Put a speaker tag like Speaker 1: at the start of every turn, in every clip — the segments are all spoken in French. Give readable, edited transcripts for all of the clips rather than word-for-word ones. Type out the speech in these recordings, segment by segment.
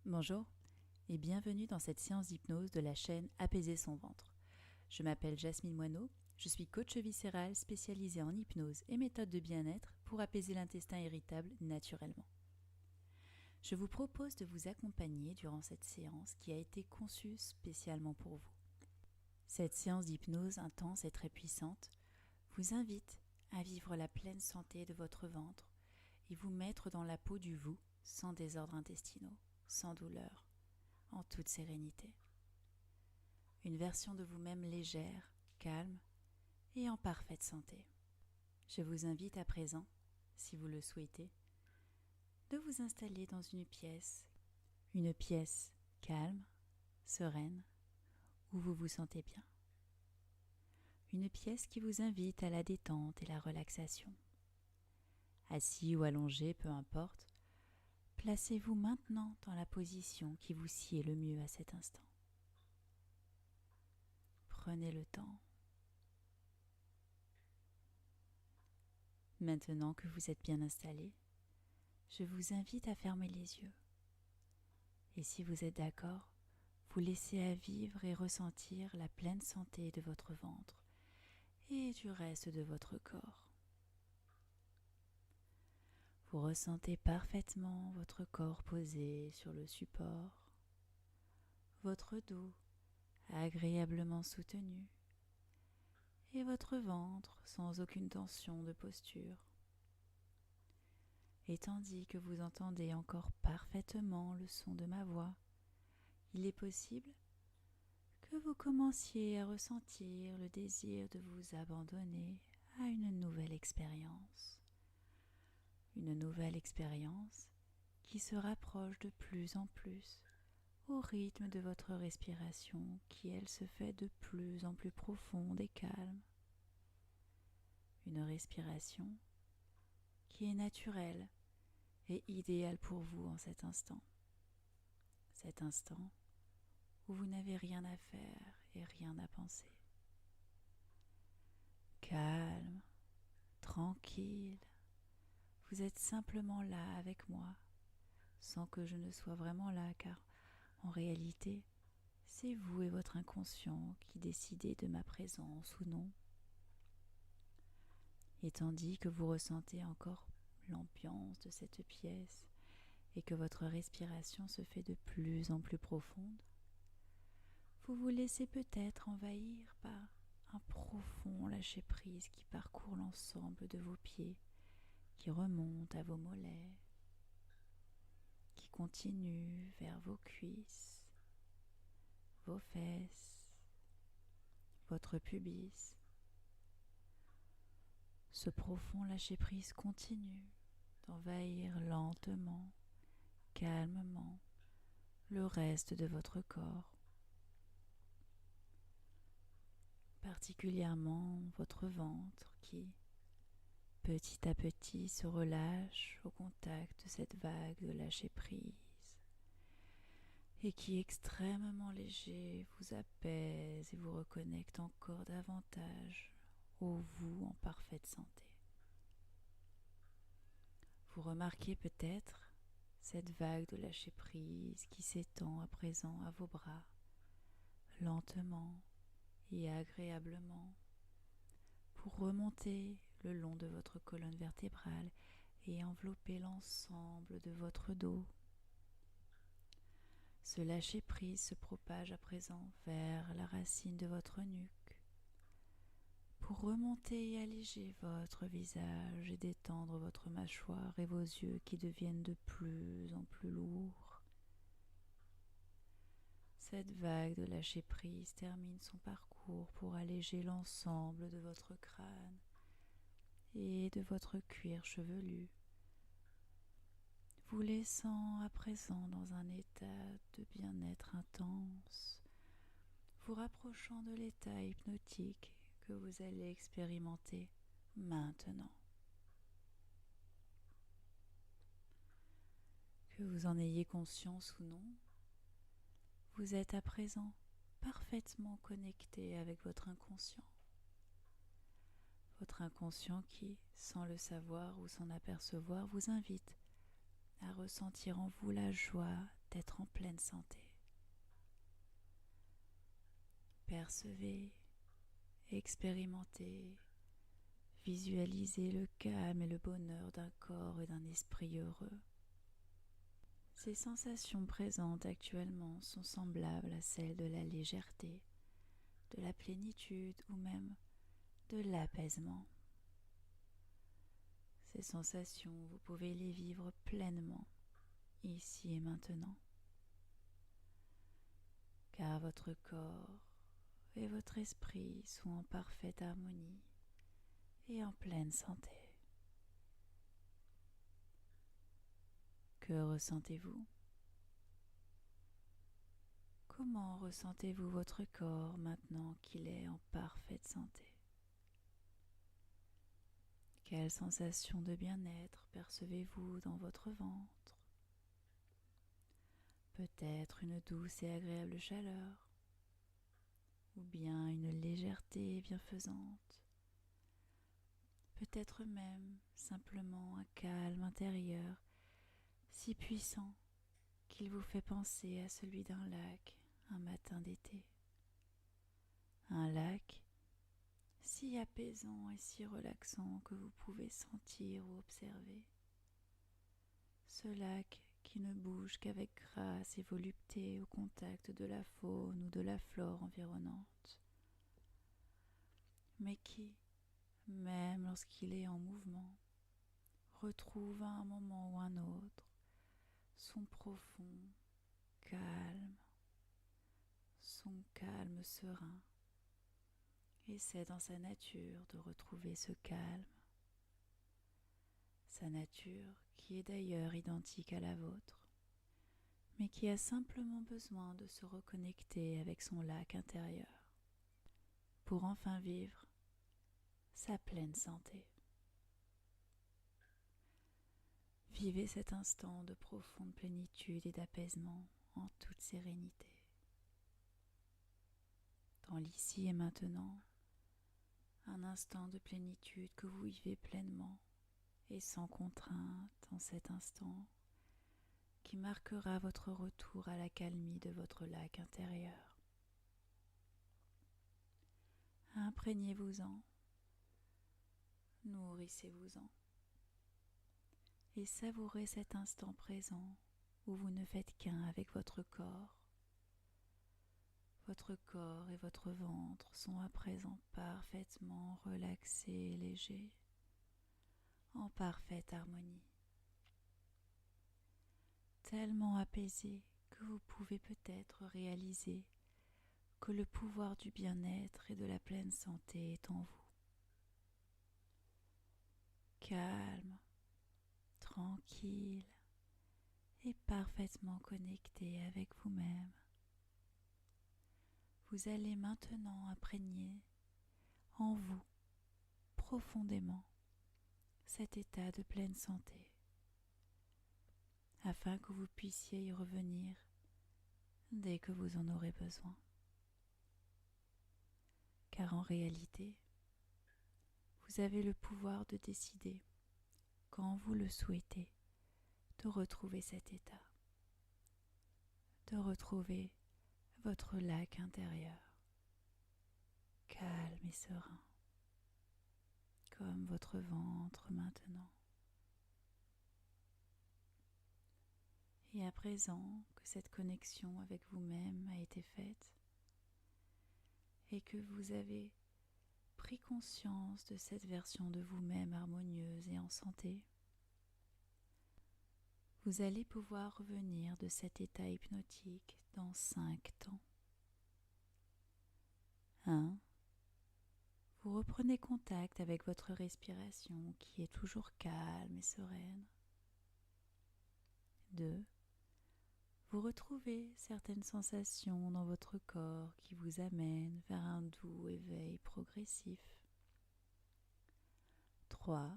Speaker 1: Bonjour et bienvenue dans cette séance d'hypnose de la chaîne Apaiser son ventre. Je m'appelle Jasmine Moineau, je suis coach viscéral spécialisée en hypnose et méthode de bien-être pour apaiser l'intestin irritable naturellement. Je vous propose de vous accompagner durant cette séance qui a été conçue spécialement pour vous. Cette séance d'hypnose intense et très puissante vous invite à vivre la pleine santé de votre ventre et vous mettre dans la peau du vous sans désordres intestinaux, sans douleur, en toute sérénité. Une version de vous-même légère, calme et en parfaite santé. Je vous invite à présent, si vous le souhaitez, de vous installer dans une pièce calme, sereine, où vous vous sentez bien. Une pièce qui vous invite à la détente et la relaxation. Assis ou allongé, peu importe, placez-vous maintenant dans la position qui vous sied le mieux à cet instant. Prenez le temps. Maintenant que vous êtes bien installé, je vous invite à fermer les yeux. Et si vous êtes d'accord, vous laissez à vivre et ressentir la pleine santé de votre ventre et du reste de votre corps. Vous ressentez parfaitement votre corps posé sur le support, votre dos agréablement soutenu et votre ventre sans aucune tension de posture. Et tandis que vous entendez encore parfaitement le son de ma voix, il est possible que vous commenciez à ressentir le désir de vous abandonner à une nouvelle expérience. Une nouvelle expérience qui se rapproche de plus en plus au rythme de votre respiration qui, elle, se fait de plus en plus profonde et calme. Une respiration qui est naturelle et idéale pour vous en cet instant. Cet instant où vous n'avez rien à faire et rien à penser. Calme, tranquille, vous êtes simplement là avec moi, sans que je ne sois vraiment là, car en réalité, c'est vous et votre inconscient qui décidez de ma présence ou non. Et tandis que vous ressentez encore l'ambiance de cette pièce et que votre respiration se fait de plus en plus profonde, vous vous laissez peut-être envahir par un profond lâcher-prise qui parcourt l'ensemble de vos pieds, qui remonte à vos mollets, qui continue vers vos cuisses, vos fesses, votre pubis. Ce profond lâcher-prise continue d'envahir lentement, calmement, le reste de votre corps, particulièrement votre ventre qui, petit à petit, se relâche au contact de cette vague de lâcher-prise et qui, extrêmement léger, vous apaise et vous reconnecte encore davantage au vous en parfaite santé. Vous remarquez peut-être cette vague de lâcher-prise qui s'étend à présent à vos bras, lentement et agréablement, pour remonter le long de votre colonne vertébrale et envelopper l'ensemble de votre dos. Ce lâcher-prise se propage à présent vers la racine de votre nuque, pour remonter et alléger votre visage et détendre votre mâchoire et vos yeux qui deviennent de plus en plus lourds. Cette vague de lâcher-prise termine son parcours pour alléger l'ensemble de votre crâne et de votre cuir chevelu, vous laissant à présent dans un état de bien-être intense, vous rapprochant de l'état hypnotique que vous allez expérimenter maintenant. Que vous en ayez conscience ou non, vous êtes à présent parfaitement connecté avec votre inconscient. Votre inconscient qui, sans le savoir ou s'en apercevoir, vous invite à ressentir en vous la joie d'être en pleine santé. Percevez, expérimentez, visualisez le calme et le bonheur d'un corps et d'un esprit heureux. Ces sensations présentes actuellement sont semblables à celles de la légèreté, de la plénitude ou même de l'apaisement. Ces sensations, vous pouvez les vivre pleinement, ici et maintenant, car votre corps et votre esprit sont en parfaite harmonie et en pleine santé. Que ressentez-vous ? Comment ressentez-vous votre corps maintenant qu'il est en parfaite santé ? Quelle sensation de bien-être percevez-vous dans votre ventre ? Peut-être une douce et agréable chaleur, ou bien une légèreté bienfaisante. Peut-être même simplement un calme intérieur si puissant qu'il vous fait penser à celui d'un lac un matin d'été. Un lac si apaisant et si relaxant que vous pouvez sentir ou observer. Ce lac qui ne bouge qu'avec grâce et volupté au contact de la faune ou de la flore environnante, mais qui, même lorsqu'il est en mouvement, retrouve à un moment ou un autre son profond calme, son calme serein, et c'est dans sa nature de retrouver ce calme, sa nature qui est d'ailleurs identique à la vôtre, mais qui a simplement besoin de se reconnecter avec son lac intérieur pour enfin vivre sa pleine santé. Vivez cet instant de profonde plénitude et d'apaisement en toute sérénité. Dans l'ici et maintenant, un instant de plénitude que vous vivez pleinement et sans contrainte en cet instant qui marquera votre retour à la calmie de votre lac intérieur. Imprégnez-vous-en, nourrissez-vous-en et savourez cet instant présent où vous ne faites qu'un avec votre corps. Votre corps et votre ventre sont à présent parfaitement relaxés et légers, en parfaite harmonie. Tellement apaisés que vous pouvez peut-être réaliser que le pouvoir du bien-être et de la pleine santé est en vous. Calme, tranquille et parfaitement connecté avec vous-même. Vous allez maintenant imprégner en vous profondément cet état de pleine santé, afin que vous puissiez y revenir dès que vous en aurez besoin. Car en réalité, vous avez le pouvoir de décider, quand vous le souhaitez, de retrouver cet état, de retrouver votre lac intérieur, calme et serein, comme votre ventre maintenant. Et à présent que cette connexion avec vous-même a été faite et que vous avez pris conscience de cette version de vous-même harmonieuse et en santé, vous allez pouvoir revenir de cet état hypnotique dans 5 temps. 1. Vous reprenez contact avec votre respiration qui est toujours calme et sereine. 2. Vous retrouvez certaines sensations dans votre corps qui vous amènent vers un doux éveil progressif. 3.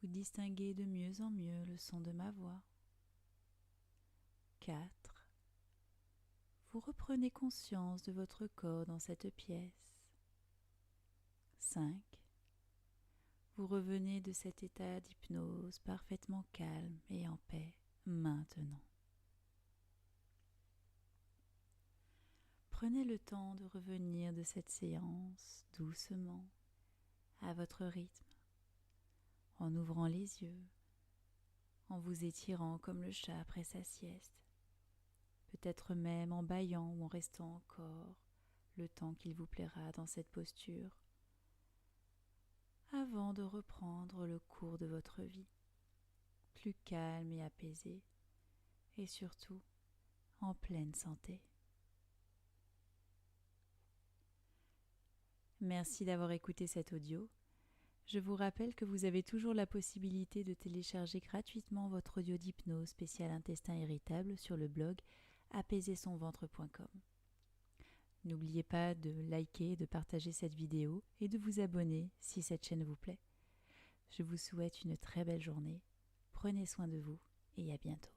Speaker 1: Vous distinguez de mieux en mieux le son de ma voix. 4. Vous reprenez conscience de votre corps dans cette pièce. 5. Vous revenez de cet état d'hypnose parfaitement calme et en paix maintenant. Prenez le temps de revenir de cette séance doucement, à votre rythme, en ouvrant les yeux, en vous étirant comme le chat après sa sieste, peut-être même en bâillant ou en restant encore le temps qu'il vous plaira dans cette posture, avant de reprendre le cours de votre vie, plus calme et apaisé, et surtout en pleine santé. Merci d'avoir écouté cet audio. Je vous rappelle que vous avez toujours la possibilité de télécharger gratuitement votre audio d'hypnose spécial intestin irritable sur le blog apaisersonventre.com. N'oubliez pas de liker, de partager cette vidéo et de vous abonner si cette chaîne vous plaît. Je vous souhaite une très belle journée. Prenez soin de vous et à bientôt.